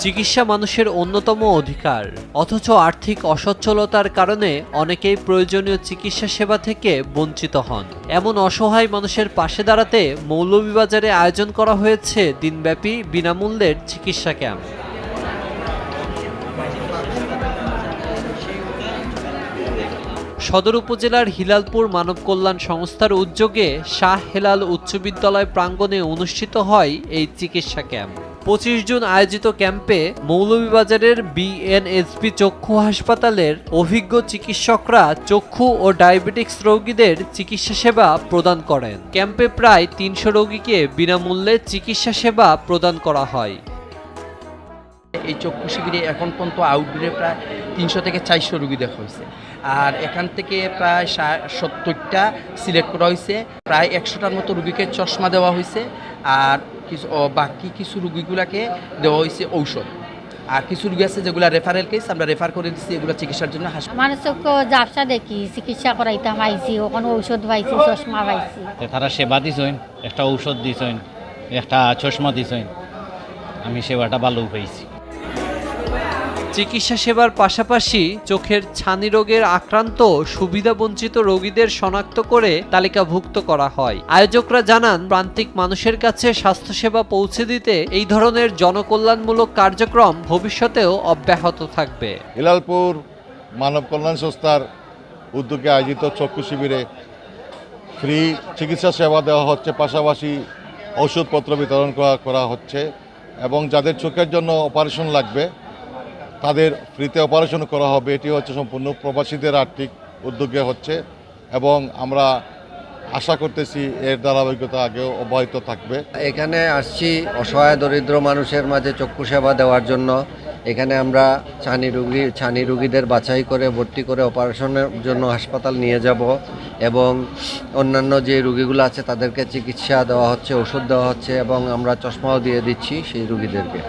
চিকিৎসা মানুষের অন্যতম অধিকার, অথচ আর্থিক অসচ্ছলতার কারণে অনেকেই প্রয়োজনীয় চিকিৎসা সেবা থেকে বঞ্চিত হন। এমন অসহায় মানুষের পাশে দাঁড়াতে মৌলভীবাজারে আয়োজন করা হয়েছে দিনব্যাপী বিনামূল্যের চিকিৎসা ক্যাম্প। সদর উপজেলার হিলালপুর মানব কল্যাণ সংস্থার উদ্যোগে শাহ হেলাল উচ্চ বিদ্যালয় প্রাঙ্গণে অনুষ্ঠিত হয় এই চিকিৎসা ক্যাম্প। 25 জুন আয়োজিত ক্যাম্পে মৌলভীবাজারের বিএনএসপি চক্ষু হাসপাতালের অভিজ্ঞ চিকিৎসকরা চক্ষু ও ডায়াবেটিক্স রোগীদের চিকিৎসা সেবা প্রদান করেন। ক্যাম্পে প্রায় 300 রোগীকে বিনামূল্যে চিকিৎসা সেবা প্রদান করা হয়। এই চক্ষু শিবিরে এখন পর্যন্ত আউটডোরে প্রায় 300 থেকে 400 রোগী দেখা হয়েছে, আর এখান থেকে প্রায় 70টা সিলেক্ট করা হয়েছে। প্রায় 100টার মতো রোগীকে চশমা দেওয়া হয়েছে, আর বাকি কিছু রোগীগুলোকে দেওয়া হয়েছে ঔষধ। আর কিছু রোগী আছে যেগুলো রেফারেল কেস, আমরা রেফার করে দিচ্ছি এগুলো চিকিৎসার জন্য। মানুষকে জাবসা দেখি চিকিৎসা করাইতাম পাইছি, ওখানে ঔষধ পাইছি, চশমা পাইছি। তারা সেবা দিছেন, একটা ঔষধ দিছেন, একটা চশমা দিছেন, আমি সেবাটা ভালো পাইছি। চিকিৎসা সেবার পাশাপাশি চোখের ছানি রোগের আক্রান্ত সুবিধাবঞ্চিত রোগীদের শনাক্ত করে তালিকাভুক্ত করা হয়। আয়োজকরা জানান, প্রান্তিক মানুষের কাছে স্বাস্থ্যসেবা পৌঁছে দিতে এই ধরনের জনকল্যাণমূলক কার্যক্রম ভবিষ্যতেও অব্যাহত থাকবে। হিলালপুর মানব কল্যাণ সংস্থার উদ্যোগে আয়োজিত চক্ষু শিবিরে ফ্রি চিকিৎসা সেবা দেওয়া হচ্ছে, পাশাপাশি ওষুধপত্র বিতরণ করা হচ্ছে, এবং যাদের চোখের জন্য অপারেশন লাগবে তাদের ফ্রিতে অপারেশন করা হবে। এটি হচ্ছে সম্পূর্ণ প্রবাসীদের আর্থিক উদ্যোগে হচ্ছে, এবং আমরা আশা করতেছি এর ধারাবাহিকতা আগেও অব্যাহত থাকবে। এখানে আসছি অসহায় দরিদ্র মানুষের মাঝে চক্ষু সেবা দেওয়ার জন্য। এখানে আমরা ছানি রোগীদের বাছাই করে ভর্তি করে অপারেশনের জন্য হাসপাতাল নিয়ে যাব, এবং অন্যান্য যে রোগীগুলো আছে তাদেরকে চিকিৎসা দেওয়া হচ্ছে, ওষুধ দেওয়া হচ্ছে, এবং আমরা চশমাও দিয়ে দিচ্ছি সেই রোগীদেরকে।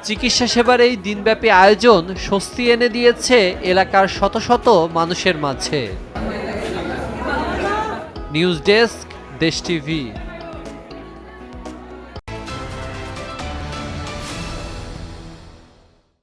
চিকিৎসা সেবার এই দিনব্যাপী আয়োজন স্বস্তি এনে দিয়েছে এলাকার শত শত মানুষের মাঝে। নিউজ ডেস্ক, দেশ টিভি।